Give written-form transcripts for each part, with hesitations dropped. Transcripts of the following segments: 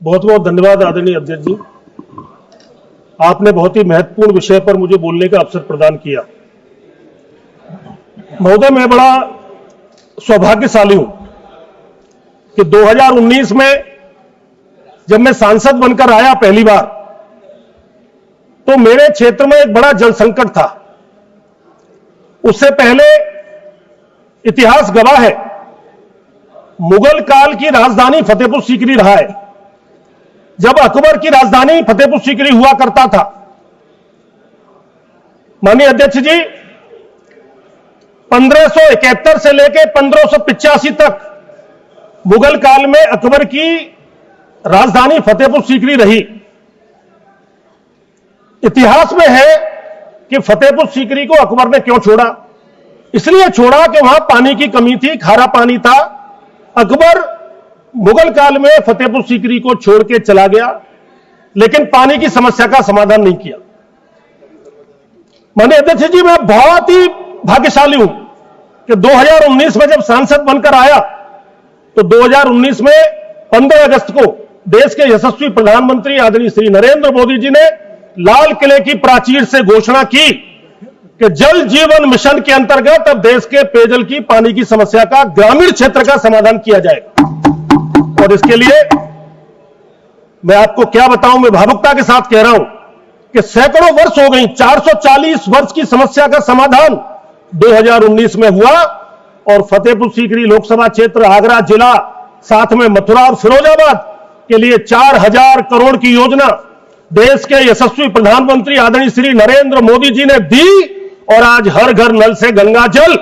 बहुत बहुत धन्यवाद आदरणीय अध्यक्ष जी। आपने बहुत ही महत्वपूर्ण विषय पर मुझे बोलने का अवसर प्रदान किया। महोदय, मैं बड़ा सौभाग्यशाली हूं कि 2019 में जब मैं सांसद बनकर आया पहली बार, तो मेरे क्षेत्र में एक बड़ा जल संकट था। उससे पहले इतिहास गवाह है, मुगल काल की राजधानी फतेहपुर सीकरी रहा है। जब अकबर की राजधानी फतेहपुर सीकरी हुआ करता था, माननीय अध्यक्ष जी, 1571 से लेकर 1585 तक मुगल काल में अकबर की राजधानी फतेहपुर सीकरी रही। इतिहास में है कि फतेहपुर सीकरी को अकबर ने क्यों छोड़ा। इसलिए छोड़ा कि वहां पानी की कमी थी, खारा पानी था। अकबर मुगल काल में फतेहपुर सीकरी को छोड़ के चला गया, लेकिन पानी की समस्या का समाधान नहीं किया। माननीय अध्यक्ष जी, मैं बहुत ही भाग्यशाली हूं कि 2019 में जब सांसद बनकर आया, तो 2019 में 15 अगस्त को देश के यशस्वी प्रधानमंत्री आदरणीय श्री नरेंद्र मोदी जी ने लाल किले की प्राचीर से घोषणा की कि जल जीवन मिशन के अंतर्गत अब देश के पेयजल की पानी की समस्या का ग्रामीण क्षेत्र का समाधान किया जाएगा। और इसके लिए मैं आपको क्या बताऊं, मैं भावुकता के साथ कह रहा हूं कि सैकड़ों वर्ष हो गई, 440 वर्ष की समस्या का समाधान 2019 में हुआ। और फतेहपुर सीकरी लोकसभा क्षेत्र, आगरा जिला, साथ में मथुरा और फिरोजाबाद के लिए 4000 करोड़ की योजना देश के यशस्वी प्रधानमंत्री आदरणीय श्री नरेंद्र मोदी जी ने दी। और आज हर घर नल से गंगा जल,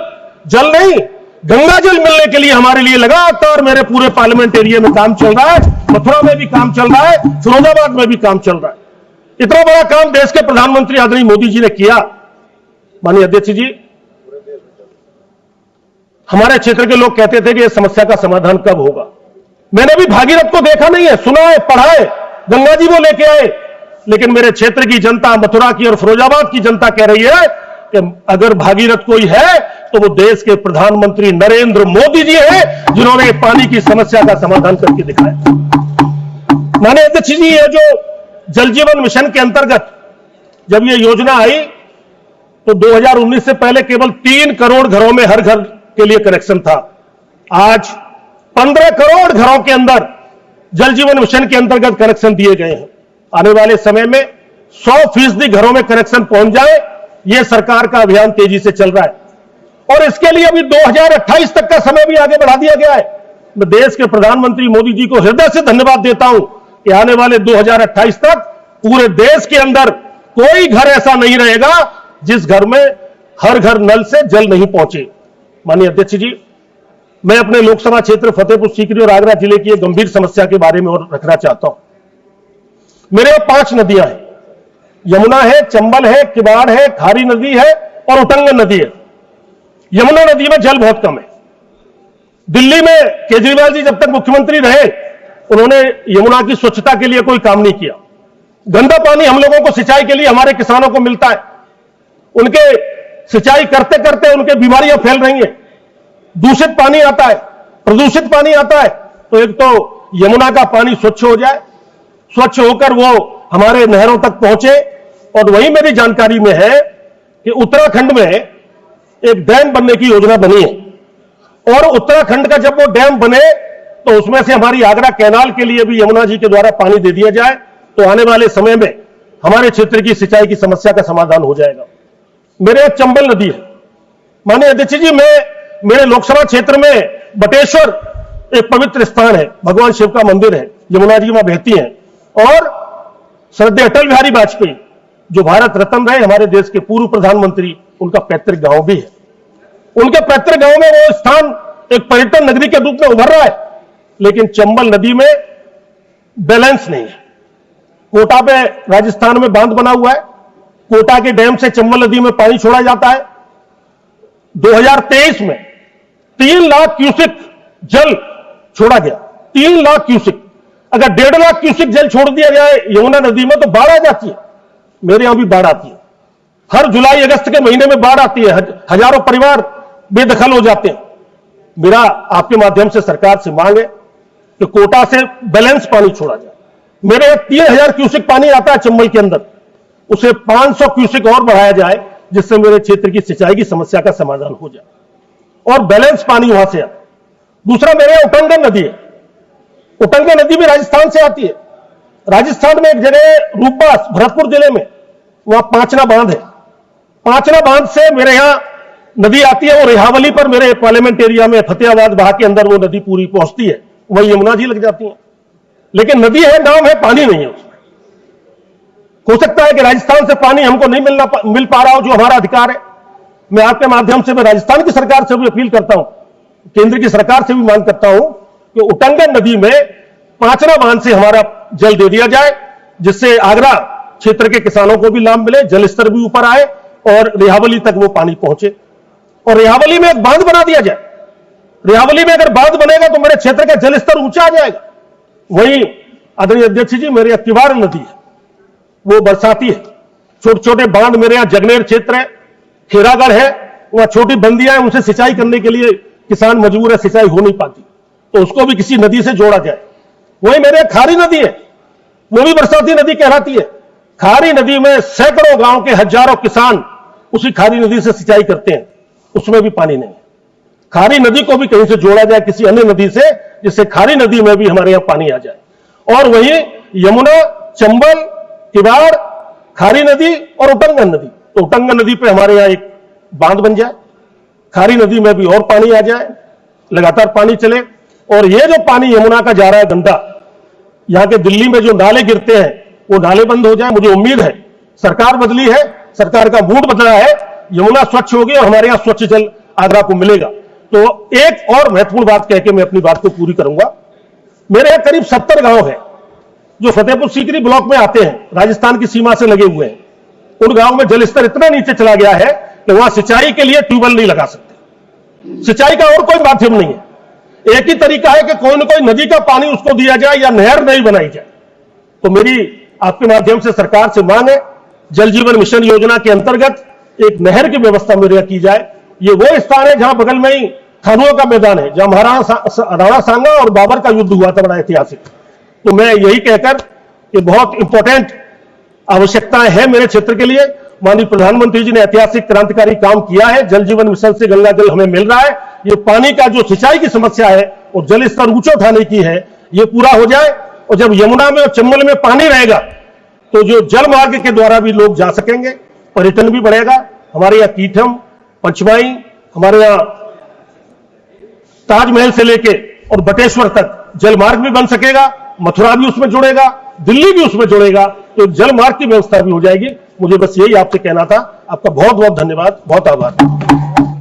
जल नहीं गंगा जल मिलने के लिए हमारे लिए लगातार मेरे पूरे पार्लियामेंट एरिया में काम चल रहा है। मथुरा में भी काम चल रहा है, फिरोजाबाद में भी काम चल रहा है। इतना बड़ा काम देश के प्रधानमंत्री आदरणीय मोदी जी ने किया। माननीय अध्यक्ष जी, हमारे क्षेत्र के लोग कहते थे कि इस समस्या का समाधान कब होगा। मैंने भी भागीरथ को देखा नहीं है, सुना है, पढ़ा है, गंगा जी वो लेके आए। लेकिन मेरे क्षेत्र की जनता, मथुरा की और फिरोजाबाद की जनता कह रही है कि अगर भागीरथ कोई है तो वो देश के प्रधानमंत्री नरेंद्र मोदी जी हैं, जिन्होंने पानी की समस्या का समाधान करके दिखाया। माननीय अध्यक्ष जी, ये जो जल जीवन मिशन के अंतर्गत जब ये योजना आई, तो 2019 से पहले केवल 3 करोड़ घरों में हर घर के लिए कनेक्शन था। आज 15 करोड़ घरों के अंदर जल जीवन मिशन के अंतर्गत कनेक्शन दिए गए हैं। आने वाले समय में 100% घरों में कनेक्शन पहुंच जाए, यह सरकार का अभियान तेजी से चल रहा है। और इसके लिए अभी 2028 तक का समय भी आगे बढ़ा दिया गया है। मैं देश के प्रधानमंत्री मोदी जी को हृदय से धन्यवाद देता हूं कि आने वाले 2028 तक पूरे देश के अंदर कोई घर ऐसा नहीं रहेगा जिस घर में हर घर नल से जल नहीं पहुंचे। माननीय अध्यक्ष जी, मैं अपने लोकसभा क्षेत्र फतेहपुर सीकरी और आगरा जिले की एक गंभीर समस्या के बारे में और रखना चाहता हूं। मेरे यहाँ 5 नदियां हैं, यमुना है, चंबल है, किबाड़ है, खारी नदी है और उटंगन नदी है। यमुना नदी में जल बहुत कम है। दिल्ली में केजरीवाल जी जब तक मुख्यमंत्री रहे, उन्होंने यमुना की स्वच्छता के लिए कोई काम नहीं किया। गंदा पानी हम लोगों को सिंचाई के लिए हमारे किसानों को मिलता है, उनके सिंचाई करते करते उनके बीमारियां फैल रही हैं। दूषित पानी आता है, प्रदूषित पानी आता है। तो एक तो यमुना का पानी स्वच्छ हो जाए, स्वच्छ होकर वो हमारे नहरों तक पहुंचे। और वही मेरी जानकारी में है कि उत्तराखंड में एक डैम बनने की योजना बनी है। और उत्तराखंड का जब वो डैम बने तो उसमें से हमारी आगरा कैनाल के लिए भी यमुना जी के द्वारा पानी दे दिया जाए, तो आने वाले समय में हमारे क्षेत्र की सिंचाई की समस्या का समाधान हो जाएगा। मेरे यहाँ चंबल नदी है। माननीय अध्यक्ष जी, मेरे लोकसभा क्षेत्र में बटेश्वर एक पवित्र स्थान है, भगवान शिव का मंदिर है, यमुना जी वहां बहती हैं। और श्रद्धेय अटल बिहारी वाजपेयी, जो भारत रत्न रहे, हमारे देश के पूर्व प्रधानमंत्री, उनका पैतृक गांव भी है। उनके पैतृक गांव में वो स्थान एक पर्यटन नगरी के रूप में उभर रहा है। लेकिन चंबल नदी में बैलेंस नहीं है। कोटा पे राजस्थान में बांध बना हुआ है, कोटा के डैम से चंबल नदी में पानी छोड़ा जाता है। 2023 में 3 लाख क्यूसेक जल छोड़ा गया, 3 लाख क्यूसेक। अगर 1.5 लाख क्यूसेक जल छोड़ दिया जाए यमुना नदी में तो बाढ़ आ जाती है। मेरे यहां भी बाढ़ आती है, हर जुलाई अगस्त के महीने में बाढ़ आती है, हजारों परिवार बेदखल हो जाते हैं। मेरा आपके माध्यम से सरकार से मांग है कि कोटा से बैलेंस पानी छोड़ा जाए। मेरे यहाँ 3000 क्यूसेक पानी आता है चंबल के अंदर, उसे 500 क्यूसेक और बढ़ाया जाए, जिससे मेरे क्षेत्र की सिंचाई की समस्या का समाधान हो जाए और बैलेंस पानी वहां से आए। दूसरा, मेरे यहाँ उटंगा नदी है। उटंगा नदी भी राजस्थान से आती है। राजस्थान में एक जगह रूपबास, भरतपुर जिले में, वहां पांचना बांध है। पांचना बांध से मेरे यहां नदी आती है और रिहावली पर मेरे पार्लियामेंट एरिया में फतेहाबाद वहां के अंदर वो नदी पूरी पहुंचती है, वही यमुना जी लग जाती है। लेकिन नदी है, नाम है, पानी नहीं है उसमें। हो सकता है कि राजस्थान से पानी हमको नहीं मिल पा रहा हो, जो हमारा अधिकार है। मैं आपके माध्यम से मैं राजस्थान की सरकार से भी अपील करता हूं, केंद्र की सरकार से भी मांग करता हूं कि उटंगा नदी में पांचना बांध से हमारा जल दे दिया जाए, जिससे आगरा क्षेत्र के किसानों को भी लाभ मिले, जल स्तर भी ऊपर आए और रिहावली तक वो पानी पहुंचे। और रिहावली में एक बांध बना दिया जाए। रिहावली में अगर बांध बनेगा तो मेरे क्षेत्र का जल स्तर ऊंचा आ जाएगा। वहीं आदरणीय अध्यक्ष जी, मेरे यहां किवाड़ नदी है, वो बरसाती है। छोटे छोटे बांध मेरे यहां जगनेर क्षेत्र है, खेरागढ़ है, वहां छोटी बंदियां हैं, उनसे सिंचाई करने के लिए किसान मजबूर है, सिंचाई हो नहीं पाती, तो उसको भी किसी नदी से जोड़ा जाए। वहीं मेरे यहां खारी नदी है, वो भी बरसाती नदी कहलाती है। खारी नदी में सैकड़ों गांव के हजारों किसान उसी खारी नदी से सिंचाई करते हैं, उसमें भी पानी नहीं है। खारी नदी को भी कहीं से जोड़ा जाए किसी अन्य नदी से, जिससे खारी नदी में भी हमारे यहां पानी आ जाए। और वहीं यमुना, चंबल, किवाड़, खारी नदी और उटंगा नदी, तो उटंगा नदी पे हमारे यहां एक बांध बन जाए, खारी नदी में भी और पानी आ जाए, लगातार पानी चले। और ये जो पानी यमुना का जा रहा है गंदा, यहां के दिल्ली में जो नाले गिरते हैं वो नाले बंद हो जाए। मुझे उम्मीद है, सरकार बदली है, सरकार का मूड बदला है, यमुना स्वच्छ होगी और हमारे यहां स्वच्छ जल आगरा को मिलेगा। तो एक और महत्वपूर्ण बात कह के मैं अपनी बात को पूरी करूंगा। मेरे यहां करीब 70 गांव हैं जो फतेहपुर सीकरी ब्लॉक में आते हैं, राजस्थान की सीमा से लगे हुए हैं। उन गांवों में जल स्तर इतना नीचे चला गया है कि वहां सिंचाई के लिए ट्यूबवेल नहीं लगा सकते। सिंचाई का और कोई माध्यम नहीं है। एक ही तरीका है कि कोई न कोई नदी का पानी उसको दिया जाए या नहर नहीं बनाई जाए। तो मेरी आपके माध्यम से सरकार से मांग है, जल जीवन मिशन योजना के अंतर्गत एक नहर की व्यवस्था मेरे यहां की जाए। ये वो स्थान है जहां बगल में ही थानुओं का मैदान है, जहां महाराणा राणा सांगा और बाबर का युद्ध हुआ था, बड़ा ऐतिहासिक। तो मैं यही कहकर कि बहुत इंपॉर्टेंट आवश्यकताएं हैं मेरे क्षेत्र के लिए। माननीय प्रधानमंत्री जी ने ऐतिहासिक क्रांतिकारी काम किया है, जल जीवन मिशन से गंगा जल हमें मिल रहा है। ये पानी का जो सिंचाई की समस्या है और जल स्तर ऊंचा उठाने की है, ये पूरा हो जाए। और जब यमुना में और चंबल में पानी रहेगा तो जो जल मार्ग के द्वारा भी लोग जा सकेंगे, पर्यटन भी बढ़ेगा। हमारे यहाँ कीठम, पंचमाई, हमारे यहाँ ताजमहल से लेके और बटेश्वर तक जल मार्ग भी बन सकेगा, मथुरा भी उसमें जुड़ेगा, दिल्ली भी उसमें जुड़ेगा, तो जल मार्ग की व्यवस्था भी हो जाएगी। मुझे बस यही आपसे कहना था। आपका बहुत बहुत धन्यवाद, बहुत आभार।